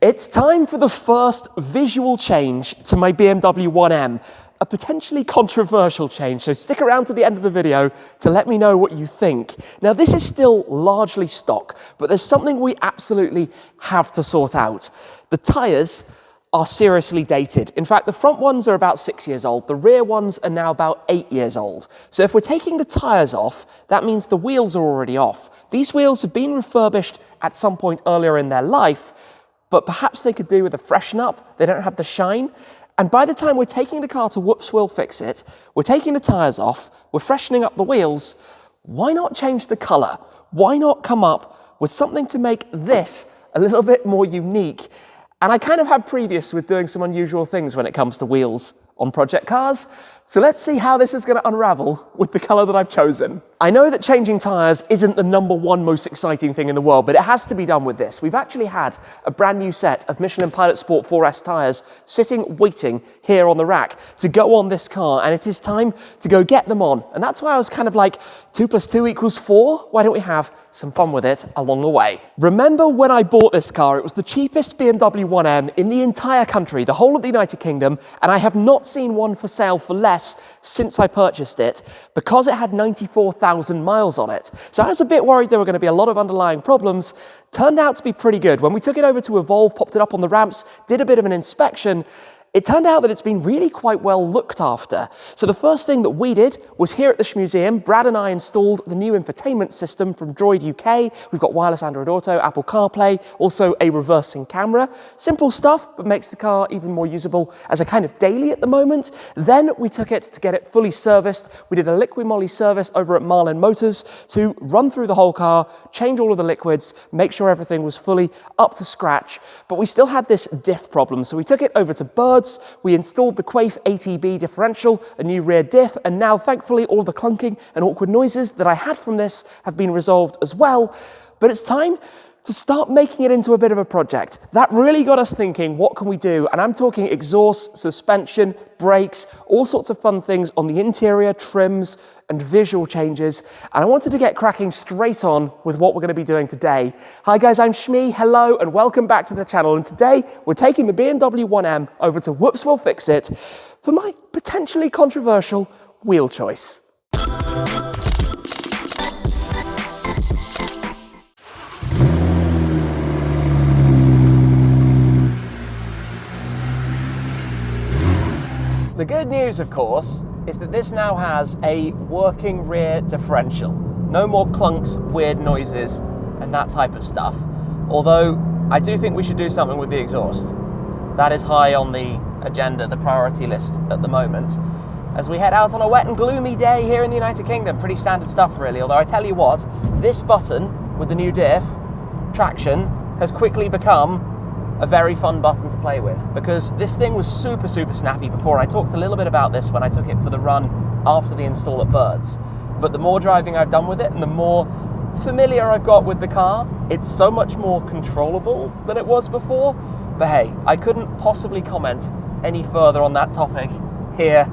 It's time for the first visual change to my BMW 1M, a potentially controversial change, so stick around to the end of the video to let me know what you think. Now, this is still largely stock, but there's something we absolutely have to sort out. The tyres are seriously dated. In fact, the front ones are about 6 years old. The rear ones are now about 8 years old. So if we're taking the tyres off, that means the wheels are already off. These wheels have been refurbished at some point earlier in their life, but perhaps they could do with a freshen up. They don't have the shine. And by the time we're taking the car to Whoops Will Fix It, we're taking the tyres off, we're freshening up the wheels, why not change the colour? Why not come up with something to make this a little bit more unique? And I kind of had previous with doing some unusual things when it comes to wheels on project cars. So let's see how this is going to unravel with the colour that I've chosen. I know that changing tyres isn't the #1 most exciting thing in the world, but it has to be done with this. We've actually had a brand new set of Michelin Pilot Sport 4S tyres sitting waiting here on the rack to go on this car, and it is time to go get them on. And that's why I was kind of like, 2 + 2 = 4? Why don't we have some fun with it along the way? Remember when I bought this car, it was the cheapest BMW 1M in the entire country, the whole of the United Kingdom, and I have not seen one for sale for less since I purchased it because it had 94,000 miles on it. So I was a bit worried there were going to be a lot of underlying problems. Turned out to be pretty good. When we took it over to Evolve, popped it up on the ramps, did a bit of an inspection, it turned out that it's been really quite well looked after. So the first thing that we did was here at the Shmuseum, Brad and I installed the new infotainment system from Droid UK. We've got wireless Android Auto, Apple CarPlay, also a reversing camera. Simple stuff, but makes the car even more usable as a kind of daily at the moment. Then we took it to get it fully serviced. We did a liquid moly service over at Marlin Motors to run through the whole car, change all of the liquids, make sure everything was fully up to scratch. But we still had this diff problem, so we took it over to Bird. We installed the Quaife ATB Differential, a new rear diff, and now thankfully all the clunking and awkward noises that I had from this have been resolved as well. But it's time to start making it into a bit of a project. That really got us thinking, what can we do? And I'm talking exhaust, suspension, brakes, all sorts of fun things on the interior, trims, and visual changes. And I wanted to get cracking straight on with what we're going to be doing today. Hi guys, I'm Shmee, hello, and welcome back to the channel. And today we're taking the BMW 1M over to Whoops Will Fix It for my potentially controversial wheel choice. The good news, of course, is that this now has a working rear differential. No more clunks, weird noises, and that type of stuff. Although, I do think we should do something with the exhaust. That is high on the agenda, the priority list at the moment. As we head out on a wet and gloomy day here in the United Kingdom, pretty standard stuff really. Although I tell you what, this button with the new diff, traction, has quickly become a very fun button to play with, because this thing was super snappy before. I talked a little bit about this when I took it for the run after the install at Birds. But the more driving I've done with it and the more familiar I've got with the car, it's so much more controllable than it was before. But hey, I couldn't possibly comment any further on that topic here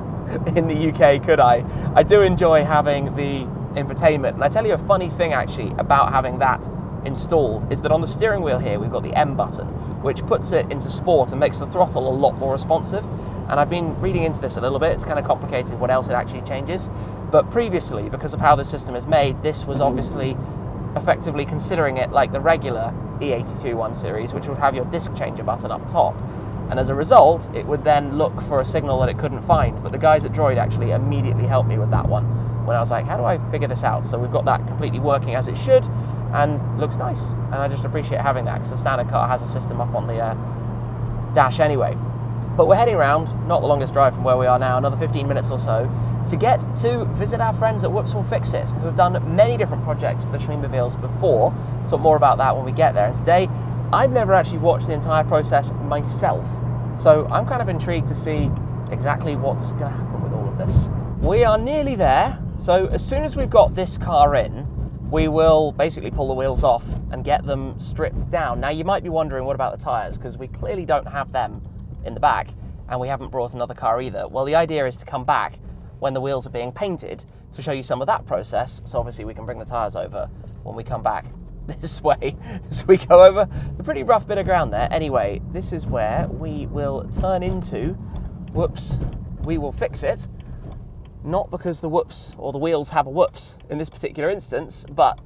in the UK, could I? I do enjoy having the infotainment, and I tell you a funny thing actually about having that installed is that on the steering wheel here we've got the M button, which puts it into sport and makes the throttle a lot more responsive. And I've been reading into this a little bit. It's kind of complicated what else it actually changes, but previously, because of how the system is made, this was obviously effectively considering it like the regular E82 1 Series, which would have your disc changer button up top. And as a result, it would then look for a signal that it couldn't find. But the guys at Droid actually immediately helped me with that one when I was like, how do I figure this out? So we've got that completely working as it should and looks nice. And I just appreciate having that because the standard car has a system up on the dash anyway. But we're heading around, not the longest drive from where we are now, another 15 minutes or so, to get to visit our friends at Whoops Will Fix It, who have done many different projects for the Shmeemobiles before. Talk more about that when we get there. And today, I've never actually watched the entire process myself. So I'm kind of intrigued to see exactly what's going to happen with all of this. We are nearly there. So as soon as we've got this car in, we will basically pull the wheels off and get them stripped down. Now you might be wondering, what about the tyres? Because we clearly don't have them in the back, and we haven't brought another car either. Well, the idea is to come back when the wheels are being painted to show you some of that process. So obviously we can bring the tyres over when we come back this way as we go over the pretty rough bit of ground there. Anyway, this is where we will turn into, whoops, we will fix it. Not because the whoops or the wheels have a whoops in this particular instance, but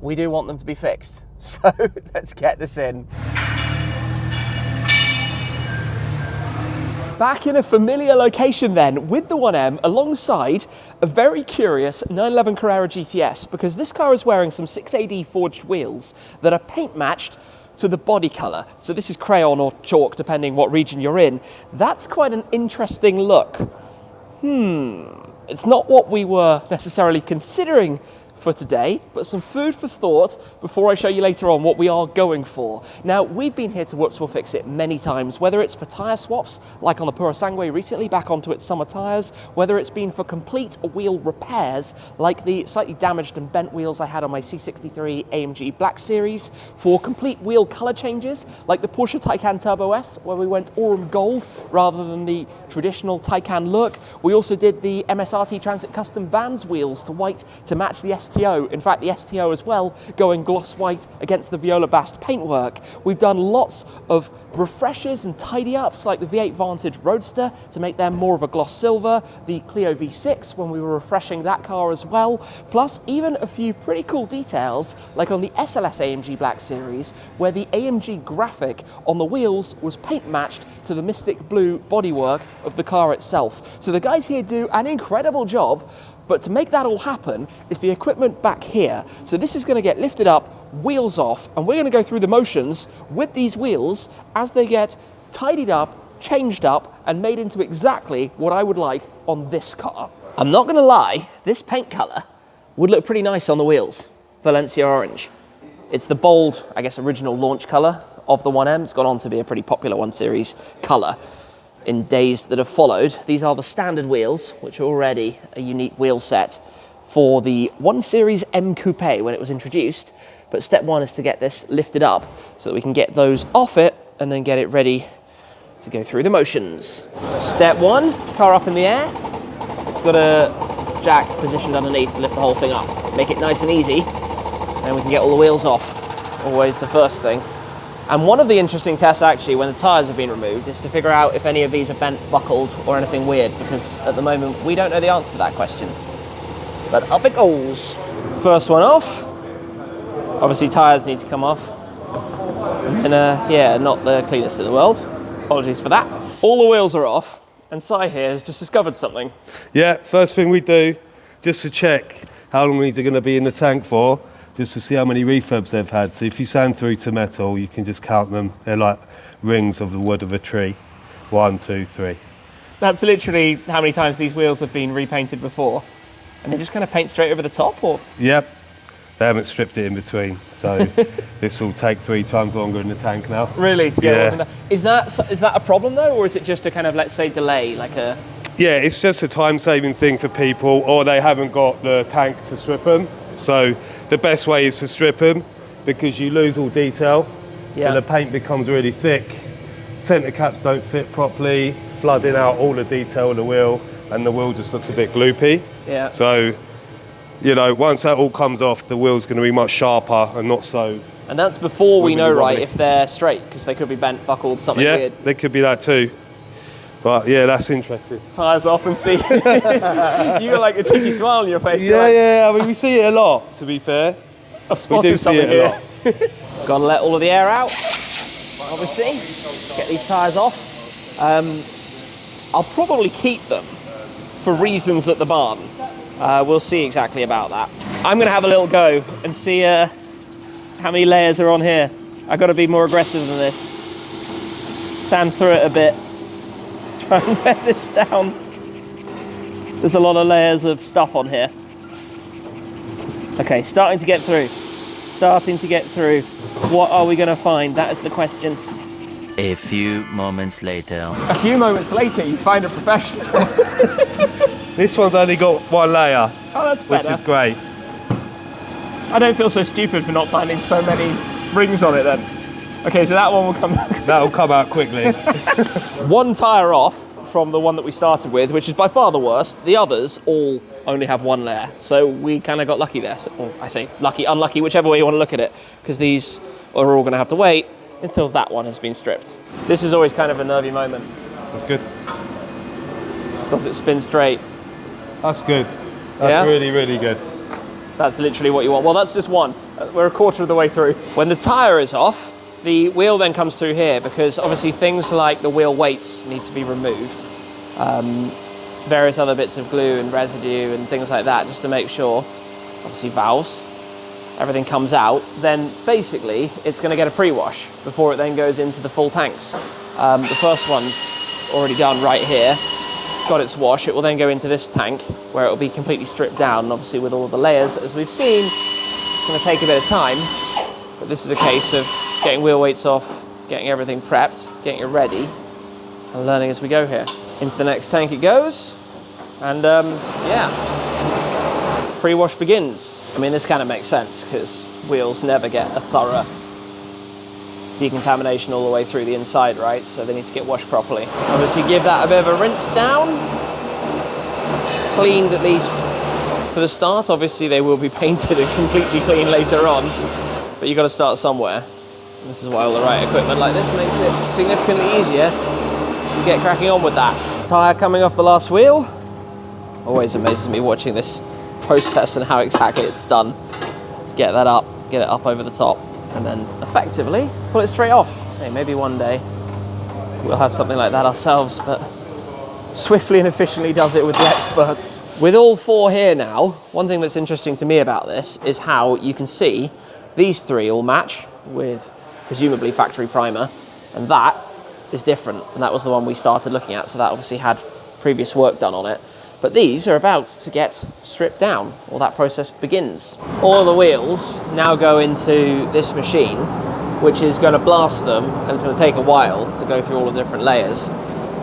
we do want them to be fixed. So let's get this in. Back in a familiar location then with the 1M alongside a very curious 911 Carrera GTS, because this car is wearing some 6AD forged wheels that are paint matched to the body colour. So this is crayon or chalk depending what region you're in. That's quite an interesting look. It's not what we were necessarily considering for today, but some food for thought before I show you later on what we are going for. Now, we've been here to Whoops Will Fix It many times, whether it's for tyre swaps, like on the Pura Sangue recently, back onto its summer tyres, whether it's been for complete wheel repairs, like the slightly damaged and bent wheels I had on my C63 AMG Black Series, for complete wheel colour changes, like the Porsche Taycan Turbo S, where we went Aurum Gold rather than the traditional Taycan look. We also did the MSRT Transit Custom Vans wheels to white to match the STO. In fact, the STO as well, going gloss white against the Viola Bast paintwork. We've done lots of refreshers and tidy ups like the V8 Vantage Roadster to make them more of a gloss silver, the Clio V6 when we were refreshing that car as well, plus even a few pretty cool details like on the SLS AMG Black Series where the AMG graphic on the wheels was paint matched to the Mystic Blue bodywork of the car itself. So the guys here do an incredible job. But to make that all happen is the equipment back here. So this is going to get lifted up, wheels off, and we're going to go through the motions with these wheels as they get tidied up, changed up, and made into exactly what I would like on this car. I'm not going to lie, this paint colour would look pretty nice on the wheels. Valencia Orange. It's the bold, I guess, original launch colour of the 1M. It's gone on to be a pretty popular 1 Series colour in days that have followed. These are the standard wheels, which are already a unique wheel set for the 1 Series M Coupe when it was introduced. But step one is to get this lifted up so that we can get those off it and then get it ready to go through the motions. Step one, car up in the air. It's got a jack positioned underneath to lift the whole thing up. Make it nice and easy, and we can get all the wheels off. Always the first thing. And one of the interesting tests actually when the tyres have been removed is to figure out if any of these are bent, buckled or anything weird, because at the moment we don't know the answer to that question. But up it goes. First one off. Obviously tyres need to come off. And yeah, not the cleanest in the world. Apologies for that. All the wheels are off and Si here has just discovered something. Yeah, first thing we do, just to check how long these are going to be in the tank for, just to see how many refurbs they've had. So if you sand through to metal, you can just count them. They're like rings of the wood of a tree. 1, 2, 3. That's literally how many times these wheels have been repainted before. And they just kind of paint straight over the top, or? Yep. They haven't stripped it in between, so this will take 3 times longer in the tank now. Really? To get all the... Is that a problem though, or is it just a kind of, let's say, delay, like a... Yeah, it's just a time-saving thing for people, or they haven't got the tank to strip them. So the best way is to strip them, because you lose all detail. Yeah. So the paint becomes really thick. Centre caps don't fit properly, flooding out all the detail of the wheel, and the wheel just looks a bit gloopy. Yeah. So, you know, once that all comes off, the wheel's going to be much sharper and not so... And that's before we know, right, if they're straight, because they could be bent, buckled, something weird. Yeah, they could be that too. But yeah, that's interesting. Tyres off and see. You got like a cheeky smile on your face. Yeah, like... yeah, I mean, we see it a lot, to be fair. I've spotted something here. Got to let all of the air out, obviously. Get these tyres off. I'll probably keep them for reasons at the barn. We'll see exactly about that. I'm going to have a little go and see how many layers are on here. I've got to be more aggressive than this. Sand through it a bit. Try and let this down. There's a lot of layers of stuff on here. Okay, starting to get through. Starting to get through. What are we going to find? That is the question. A few moments later. A few moments later, you find a professional. This one's only got 1 layer. Oh, that's better. Which is great. I don't feel so stupid for not finding so many rings on it then. Okay, so that one will come out. That'll come out quickly. 1 tyre off from the one that we started with, which is by far the worst. The others all only have one layer, so we kind of got lucky there. So, well, I say lucky, unlucky, whichever way you want to look at it, because these are all going to have to wait until that one has been stripped. This is always kind of a nervy moment. That's good. Does it spin straight? That's good. That's really, really good. That's literally what you want. Well, that's just one. We're a quarter of the way through. When the tyre is off, the wheel then comes through here, because obviously things like the wheel weights need to be removed. Various other bits of glue and residue and things like that, just to make sure, obviously valves, everything comes out. Then basically it's going to get a pre-wash before it then goes into the full tanks. The first one's already done right here. Got its wash. It will then go into this tank where it will be completely stripped down, and obviously with all the layers, as we've seen, it's going to take a bit of time, but this is a case of getting wheel weights off, getting everything prepped, getting it ready, and learning as we go here. Into the next tank it goes, and yeah, pre-wash begins. I mean, this kind of makes sense because wheels never get a thorough decontamination all the way through the inside, right? So they need to get washed properly. Obviously give that a bit of a rinse down. Cleaned at least for the start. Obviously they will be painted and completely clean later on, but you've got to start somewhere. And this is why all the right equipment like this makes it significantly easier to get cracking on with that. Tyre coming off the last wheel. Always amazes me watching this process and how exactly it's done. Let's get that up, get it up over the top, and then effectively pull it straight off. Hey, maybe one day we'll have something like that ourselves, but swiftly and efficiently does it with the experts. With all four here now, one thing that's interesting to me about this is how you can see these three all match with presumably factory primer, and that is different, and that was the one we started looking at, so that obviously had previous work done on it. But these are about to get stripped down, or that process begins. All the wheels now go into this machine, which is going to blast them, and it's going to take a while to go through all the different layers.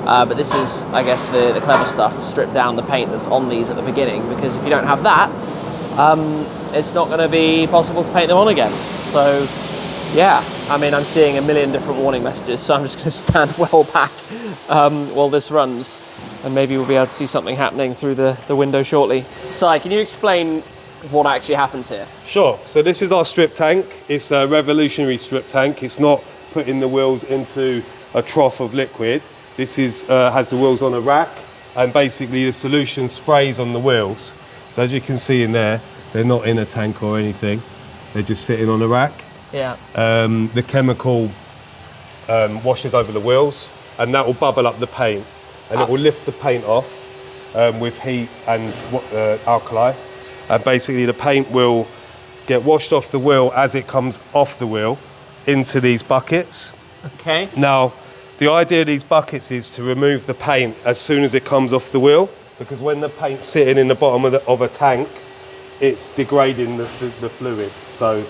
But this is, I guess, the clever stuff to strip down the paint that's on these at the beginning, because if you don't have that, it's not going to be possible to paint them on again. So, yeah, I mean, I'm seeing a million different warning messages, so I'm just going to stand well back while this runs. And maybe we'll be able to see something happening through the window shortly. Si, can you explain what actually happens here? Sure. So this is our strip tank. It's a revolutionary strip tank. It's not putting the wheels into a trough of liquid. This is has the wheels on a rack, and basically the solution sprays on the wheels. So as you can see in there, they're not in a tank or anything. They're just sitting on a rack. Yeah. The chemical washes over the wheels, and that will bubble up the paint. And it will lift the paint off with heat and alkali. And basically the paint will get washed off the wheel as it comes off the wheel into these buckets. Okay. Now, the idea of these buckets is to remove the paint as soon as it comes off the wheel, because when the paint's sitting in the bottom of a tank, it's degrading the fluid. So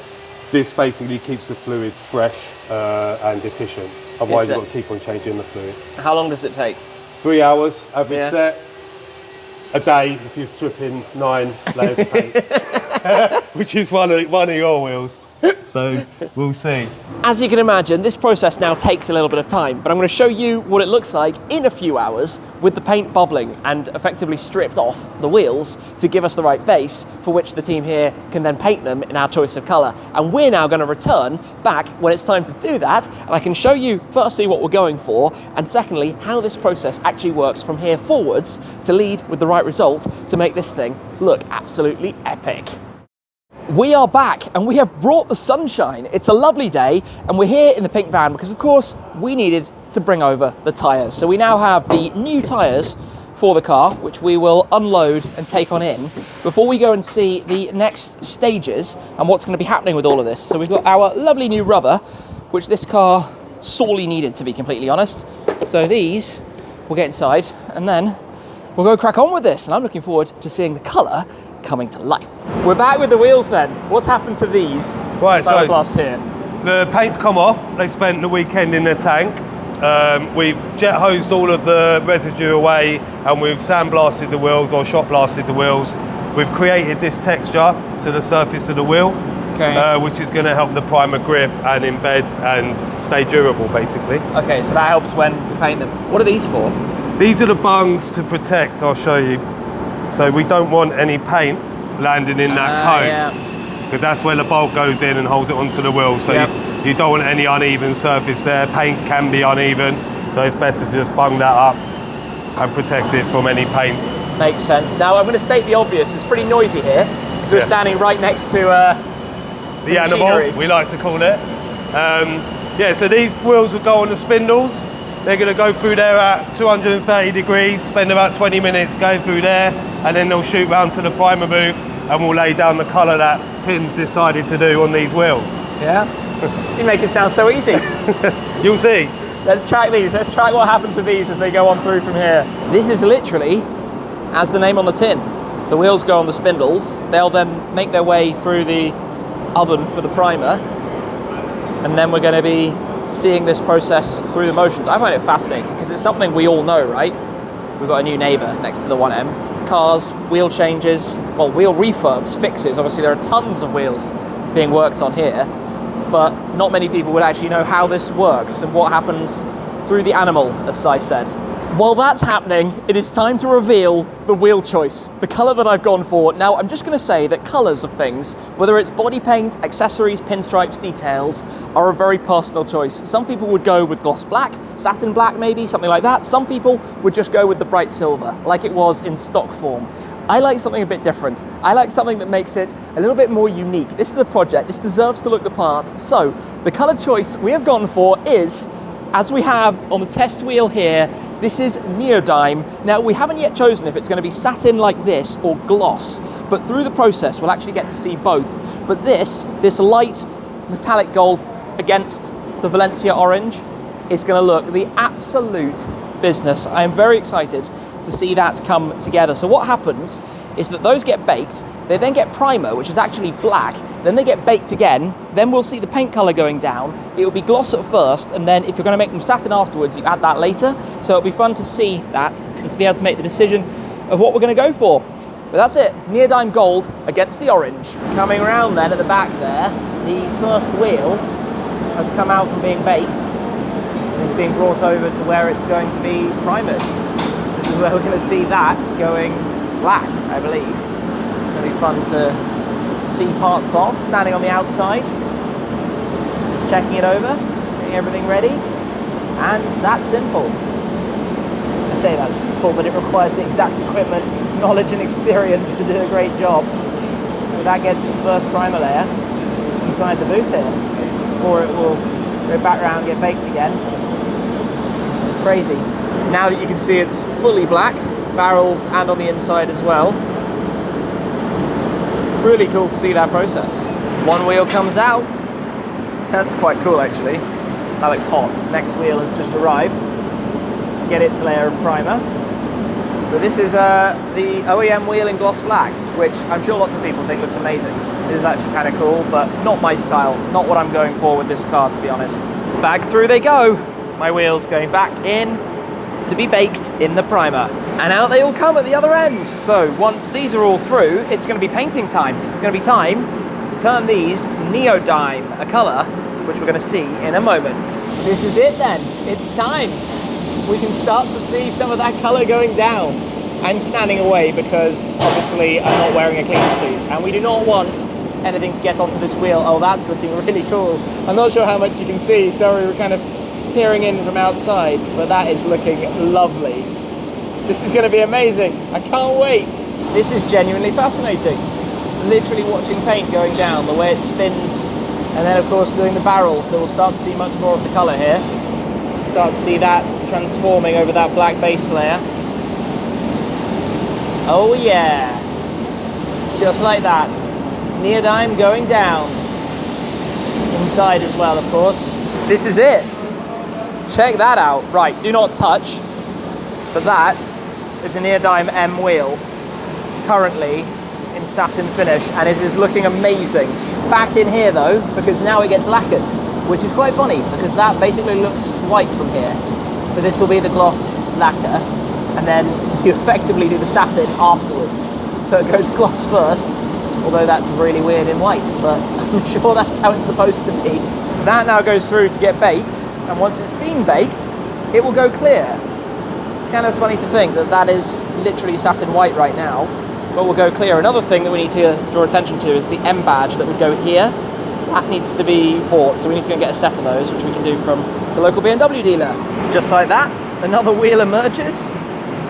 this basically keeps the fluid fresh and efficient. Otherwise, you've got to keep on changing the fluid. How long does it take? 3 hours, average set. A day if you're stripping 9 layers of paint, which is one of your wheels. So we'll see. As you can imagine, this process now takes a little bit of time, but I'm going to show you what it looks like in a few hours with the paint bubbling and effectively stripped off the wheels to give us the right base for which the team here can then paint them in our choice of colour. And we're now going to return back when it's time to do that, and I can show you firstly what we're going for, and secondly how this process actually works from here forwards to lead with the right result to make this thing look absolutely epic. We are back and we have brought the sunshine. It's a lovely day and we're here in the pink van because of course we needed to bring over the tyres. So we now have the new tyres for the car, which we will unload and take on in before we go and see the next stages and what's going to be happening with all of this. So we've got our lovely new rubber, which this car sorely needed, to be completely honest. So these will get inside and then we'll go crack on with this, and I'm looking forward to seeing the colour coming to life. We're back with the wheels then. What's happened to these Right, since I was last here? The paint's come off. They spent the weekend in the tank. We've jet hosed all of the residue away, and we've sandblasted the wheels or shot blasted the wheels. We've created this texture to the surface of the wheel, which is going to help the primer grip and embed and stay durable, basically. Okay, so that helps when we paint them. What are these for? These are the bungs to protect, I'll show you. So we don't want any paint landing in that cone, because that's where the bolt goes in and holds it onto the wheel. So you don't want any uneven surface there. Paint can be uneven, so it's better to just bung that up and protect it from any paint. Makes sense. Now I'm going to state the obvious. It's pretty noisy here because we're standing right next to the animal, we like to call it. Yeah, so these wheels will go on the spindles. They're going to go through there at 230 degrees, spend about 20 minutes going through there, and then they'll shoot round to the primer booth and we'll lay down the colour that Tim's decided to do on these wheels. Yeah? You make it sound so easy. You'll see. Let's track these. Let's track what happens with these as they go on through from here. This is literally, as the name on the tin, the wheels go on the spindles. They'll then make their way through the oven for the primer, and then we're going to be seeing this process through the motions. I find it fascinating because it's something we all know, right? We've got a new neighbour next to the 1M. Cars, wheel changes, well, wheel refurbs, fixes. Obviously there are tons of wheels being worked on here, but not many people would actually know how this works and what happens through the animal, as Si said. While that's happening, it is time to reveal the wheel choice, the colour that I've gone for. Now, I'm just going to say that colours of things, whether it's body paint, accessories, pinstripes, details, are a very personal choice. Some people would go with gloss black, satin black maybe, something like that. Some people would just go with the bright silver, like it was in stock form. I like something a bit different. I like something that makes it a little bit more unique. This is a project, this deserves to look the part. So, the colour choice we have gone for is, as we have on the test wheel here, this is Neodyme. Now, we haven't yet chosen if it's going to be satin like this or gloss, but through the process we'll actually get to see both. But this light metallic gold against the Valencia Orange is going to look the absolute business. I am very excited to see that come together. So what happens is that those get baked, they then get primer, which is actually black, then they get baked again, then we'll see the paint colour going down. It will be gloss at first, and then if you're going to make them satin afterwards, you add that later. So it'll be fun to see that and to be able to make the decision of what we're going to go for. But that's it, Neodyme gold against the orange. Coming around then at the back there, the first wheel has come out from being baked and is being brought over to where it's going to be primered. This is where we're going to see that going black, I believe. It's going to be fun to see parts off, standing on the outside, checking it over, getting everything ready, and that's simple. I say that's simple, but it requires the exact equipment, knowledge and experience to do a great job. So that gets its first primer layer inside the booth here, or it will go back around and get baked again. Crazy. Now that you can see it's fully black, barrels and on the inside as well. Really cool to see that process. One wheel comes out. That's quite cool actually. That looks hot. Next wheel has just arrived to get its layer of primer. But this is the OEM wheel in gloss black, which I'm sure lots of people think looks amazing. It is actually kind of cool, but not my style. Not what I'm going for with this car, to be honest. Back through they go. My wheels going back in to be baked in the primer. And out they all come at the other end. So once these are all through, it's going to be painting time. It's going to be time to turn these Neodyme, a colour which we're going to see in a moment. This is it then. It's time. We can start to see some of that colour going down. I'm standing away because obviously I'm not wearing a clean suit and we do not want anything to get onto this wheel. Oh, that's looking really cool. I'm not sure how much you can see. Sorry, we're kind of peering in from outside, but that is looking lovely. This is going to be amazing. I can't wait. This is genuinely fascinating. Literally watching paint going down, the way it spins, and then of course doing the barrel, so we'll start to see much more of the colour here. Start to see that transforming over that black base layer. Oh yeah, just like that. Neodyme going down. Inside as well, of course. This is it. Check that out. Right, do not touch. But that is a Neodyme M wheel, currently in satin finish, and it is looking amazing. Back in here though, because now it gets lacquered, which is quite funny, because that basically looks white from here. But this will be the gloss lacquer, and then you effectively do the satin afterwards. So it goes gloss first, although that's really weird in white, but I'm sure that's how it's supposed to be. That now goes through to get baked, and once it's been baked, it will go clear. It's kind of funny to think that that is literally satin white right now, but we'll go clear. Another thing that we need to draw attention to is the M badge that would go here. That needs to be bought, so we need to go and get a set of those, which we can do from the local BMW dealer. Just like that, another wheel emerges,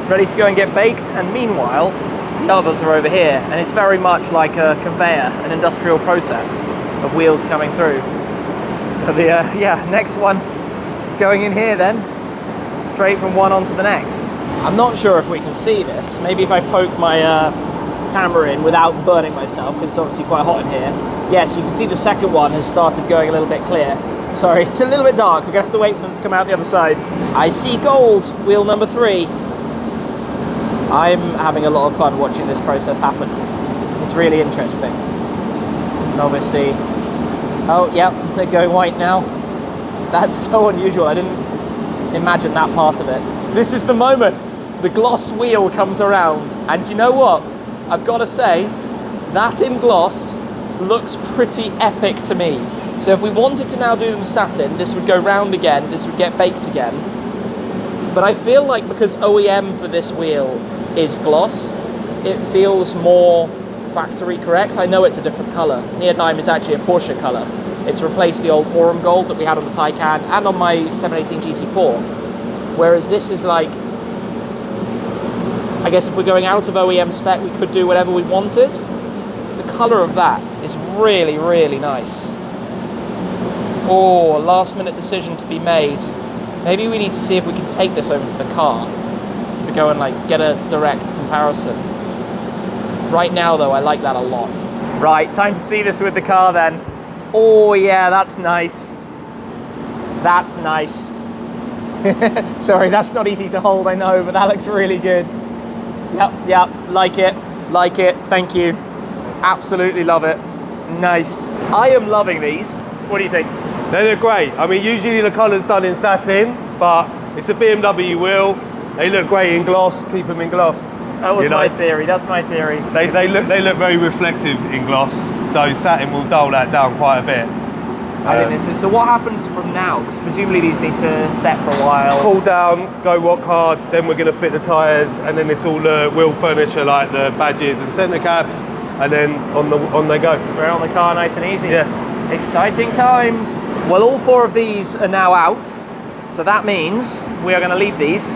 ready to go and get baked, and meanwhile, the others are over here, and it's very much like a conveyor, an industrial process of wheels coming through. But the next one going in here then, straight from one onto the next. I'm not sure if we can see this. Maybe if I poke my camera in without burning myself, because it's obviously quite hot in here. Yes, you can see the second one has started going a little bit clear. Sorry, it's a little bit dark. We're gonna have to wait for them to come out the other side. I see gold, wheel number 3. I'm having a lot of fun watching this process happen. It's really interesting. And obviously, oh yeah, they're going white now. That's so unusual. I didn't imagine that part of it. This is the moment. The gloss wheel comes around, and you know what? I've got to say, that in gloss looks pretty epic to me. So if we wanted to now do them satin, this would go round again, this would get baked again. But I feel like because OEM for this wheel is gloss, it feels more factory correct. I know it's a different colour. Neodyme is actually a Porsche colour. It's replaced the old Aurum Gold that we had on the Taycan and on my 718 GT4. Whereas this is like, I guess if we're going out of OEM spec, we could do whatever we wanted. The colour of that is really, really nice. Oh, last minute decision to be made. Maybe we need to see if we can take this over to the car to go and like get a direct comparison. Right now though, I like that a lot. Right, time to see this with the car then. Oh yeah, that's nice. That's nice. Sorry, that's not easy to hold, I know, but that looks really good. Yep, like it, thank you. Absolutely love it. Nice. I am loving these. What do you think? They look great. I mean, usually the colour's done in satin, but it's a BMW wheel. They look great in gloss, keep them in gloss. That was my theory, that's my theory. They look very reflective in gloss, so satin will dull that down quite a bit. I think this is, so what happens from now? Because presumably these need to set for a while. Cool down, go rock hard, then we're going to fit the tyres, and then it's all the wheel furniture like the badges and centre caps, and then on they go. Straight on the car, nice and easy. Yeah. Exciting times. Well, all 4 of these are now out, so that means we are going to leave these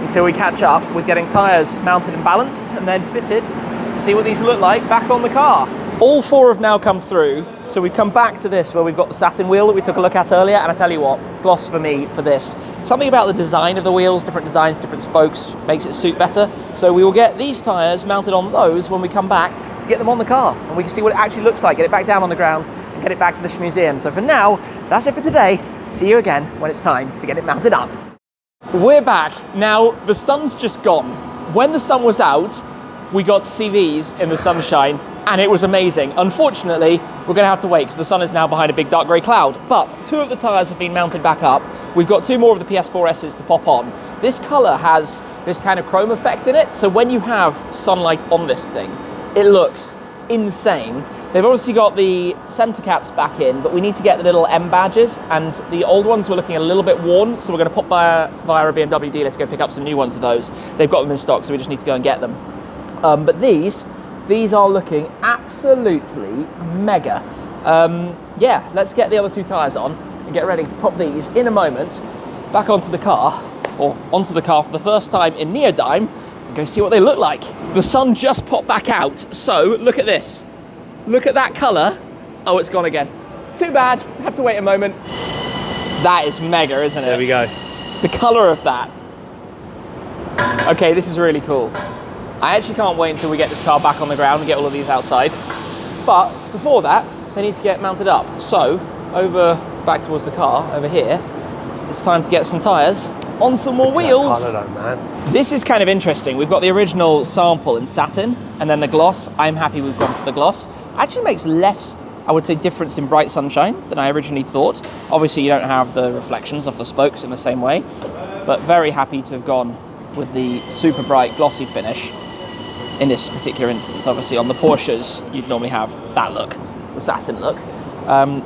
until we catch up with getting tyres mounted and balanced and then fitted to see what these look like back on the car. All 4 have now come through, so we've come back to this where we've got the satin wheel that we took a look at earlier, and I tell you what, gloss for me for this. Something about the design of the wheels, different designs, different spokes, makes it suit better. So we will get these tyres mounted on those when we come back to get them on the car, and we can see what it actually looks like, get it back down on the ground, and get it back to the Shmuseum. So for now, that's it for today. See you again when it's time to get it mounted up. We're back. Now, the sun's just gone. When the sun was out, we got to see these in the sunshine, and it was amazing. Unfortunately, we're gonna have to wait because the sun is now behind a big dark grey cloud, but 2 of the tyres have been mounted back up. We've got 2 more of the PS4S's to pop on. This colour has this kind of chrome effect in it, so when you have sunlight on this thing, it looks insane. They've obviously got the centre caps back in, but we need to get the little M badges, and the old ones were looking a little bit worn, so we're gonna pop via a BMW dealer to go pick up some new ones of those. They've got them in stock, so we just need to go and get them. But these are looking absolutely mega. Yeah, let's get the other 2 tyres on and get ready to pop these in a moment back onto the car, or onto the car for the first time in Neodyme, and go see what they look like. The sun just popped back out, so look at this. Look at that colour. Oh, it's gone again. Too bad, have to wait a moment. That is mega, isn't it? There we go. The colour of that. Okay, this is really cool. I actually can't wait until we get this car back on the ground and get all of these outside. But before that, they need to get mounted up. So, back towards the car, over here, it's time to get some tyres on some more wheels. Colour though, man. This is kind of interesting. We've got the original sample in satin, and then the gloss. I'm happy we've gone for the gloss. Actually makes less, I would say, difference in bright sunshine than I originally thought. Obviously, you don't have the reflections of the spokes in the same way, but very happy to have gone with the super bright glossy finish. In this particular instance, obviously on the Porsches, you'd normally have that look, the satin look.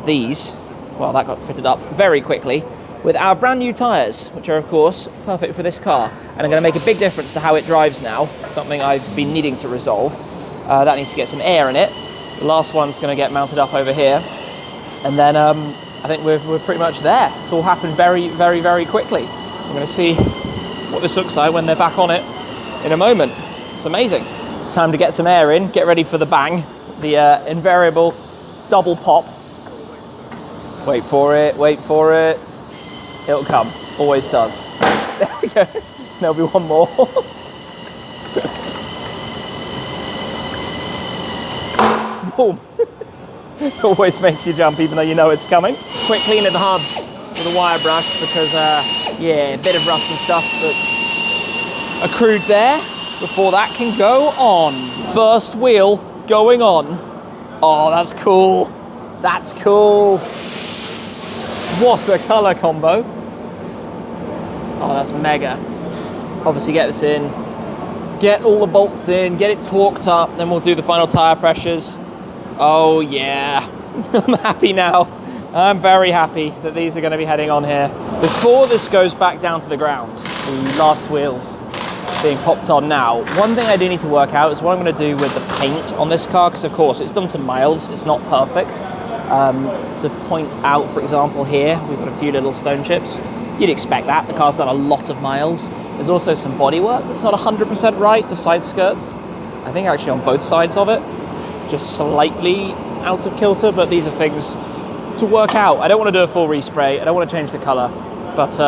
These, well, that got fitted up very quickly. with our brand new tyres, which are of course perfect for this car, and are going to make a big difference to how it drives now, something I've been needing to resolve. That needs to get some air in it. The last one's going to get mounted up over here, and then I think we're pretty much there. It's all happened very, very, very quickly. We're going to see what this looks like when they're back on it in a moment. It's amazing. Time to get some air in, get ready for the bang, the invariable double pop. Wait for it, wait for it. It'll come, always does. There we go. There'll be one more. Boom. Always makes you jump even though you know it's coming. Quick clean of the hubs with a wire brush because, yeah, a bit of rust and stuff that's accrued there before that can go on. First wheel going on. Oh, that's cool. That's cool. What a colour combo. Oh, that's mega. Obviously get this in, get all the bolts in, get it torqued up, then we'll do the final tyre pressures. Oh yeah, I'm happy now. I'm very happy that these are going to be heading on here. Before this goes back down to the ground, the last wheels being popped on now, one thing I do need to work out is what I'm going to do with the paint on this car, because of course it's done some miles, it's not perfect. To point out, for example, here, we've got a few little stone chips. You'd expect that, the car's done a lot of miles. There's also some bodywork that's not 100% right, the side skirts, I think actually on both sides of it, just slightly out of kilter, but these are things to work out. I don't want to do a full respray, I don't want to change the colour, but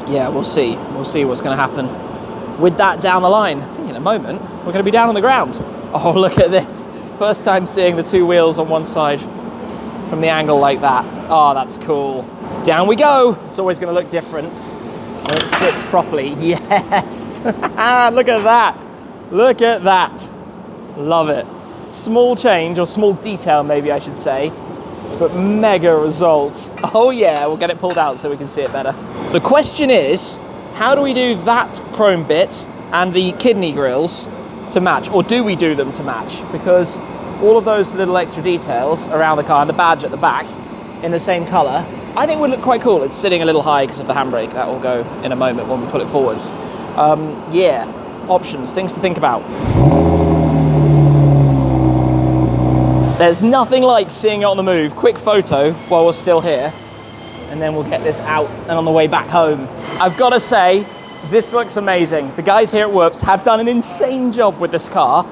yeah, we'll see what's going to happen with that down the line. I think in a moment, we're going to be down on the ground. Oh, look at this. First time seeing the two wheels on one side from the angle like that. Oh, that's cool. Down we go. It's always going to look different when it sits properly. Yes. Look at that. Look at that. Love it. Small change, or small detail maybe I should say, but mega results. Oh yeah, we'll get it pulled out so we can see it better. The question is, how do we do that chrome bit and the kidney grills to match, or do we do them to match? Because all of those little extra details around the car and the badge at the back in the same colour, I think would look quite cool. It's sitting a little high because of the handbrake. That will go in a moment when we pull it forwards. Yeah, options, things to think about. There's nothing like seeing it on the move. Quick photo while we're still here, and then we'll get this out and on the way back home. I've got to say, this looks amazing. The guys here at Whoops have done an insane job with this car.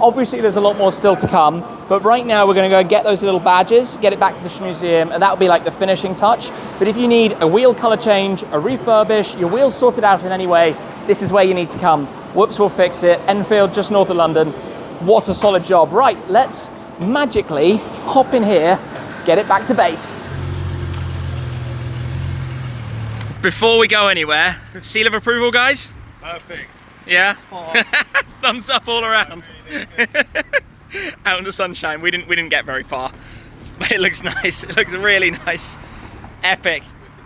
Obviously there's a lot more still to come, but right now we're going to go get those little badges, get it back to the Shmuseum, and that'll be like the finishing touch. But if you need a wheel colour change, a refurbish, your wheels sorted out in any way, this is where you need to come. Whoops will fix it. Enfield, just north of London. What a solid job. Right, let's magically hop in here, get it back to base. Before we go anywhere, seal of approval, guys? Perfect. Yeah? Spot on. Thumbs up all around. Out in the sunshine. We didn't get very far, but it looks nice. It looks really nice. Epic.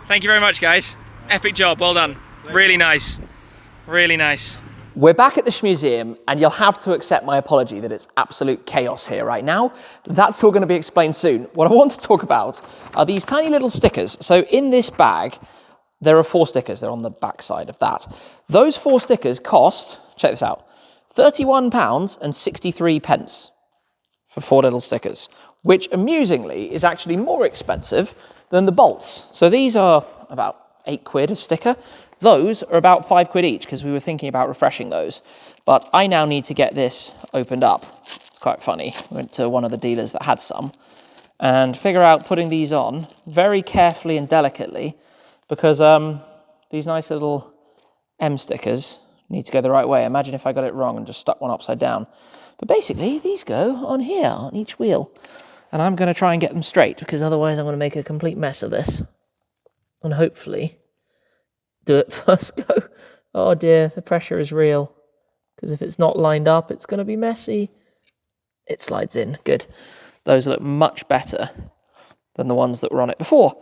Thank you very much, guys. Epic job. Well done. Really nice. Really nice. We're back at the Shmuseum, and you'll have to accept my apology that it's absolute chaos here right now. That's all going to be explained soon. What I want to talk about are these tiny little stickers. So in this bag, there are 4 stickers. They're on the back side of that. Those 4 stickers cost, check this out, £31.63 for 4 little stickers, which amusingly is actually more expensive than the bolts. So these are about 8 quid a sticker. Those are about 5 quid each because we were thinking about refreshing those. But I now need to get this opened up. It's quite funny. I went to one of the dealers that had some and figure out putting these on very carefully and delicately, because these nice little M stickers need to go the right way. Imagine if I got it wrong and just stuck one upside down. But basically, these go on here, on each wheel. And I'm going to try and get them straight, because otherwise I'm going to make a complete mess of this. And hopefully do it first go. Oh dear, the pressure is real. Because if it's not lined up, it's going to be messy. It slides in. Good. Those look much better than the ones that were on it before.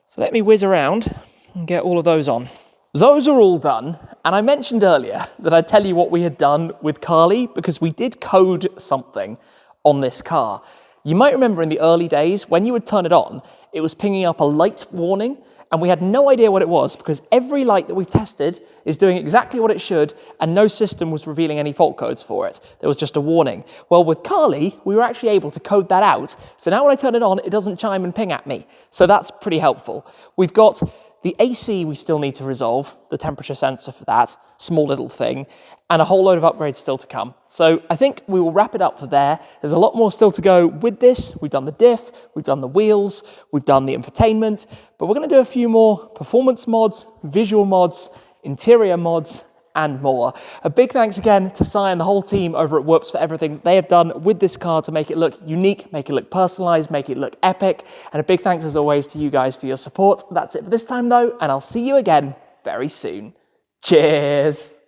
So let me whiz around and get all of those on. Those are all done, and I mentioned earlier that I'd tell you what we had done with Carly, because we did code something on this car. You might remember in the early days, when you would turn it on, it was pinging up a light warning, and we had no idea what it was because every light that we've tested is doing exactly what it should and no system was revealing any fault codes for it. There was just a warning. Well, with Carly, we were actually able to code that out. So now when I turn it on, it doesn't chime and ping at me. So that's pretty helpful. We've got the AC we still need to resolve, the temperature sensor for that, small little thing, and a whole load of upgrades still to come. So I think we will wrap it up for there. There's a lot more still to go with this. We've done the diff, we've done the wheels, we've done the infotainment, but we're going to do a few more performance mods, visual mods, interior mods, and more. A big thanks again to Si and the whole team over at Whoops for everything they have done with this car to make it look unique, make it look personalized, make it look epic. And a big thanks as always to you guys for your support. That's it for this time though, and I'll see you again very soon. Cheers.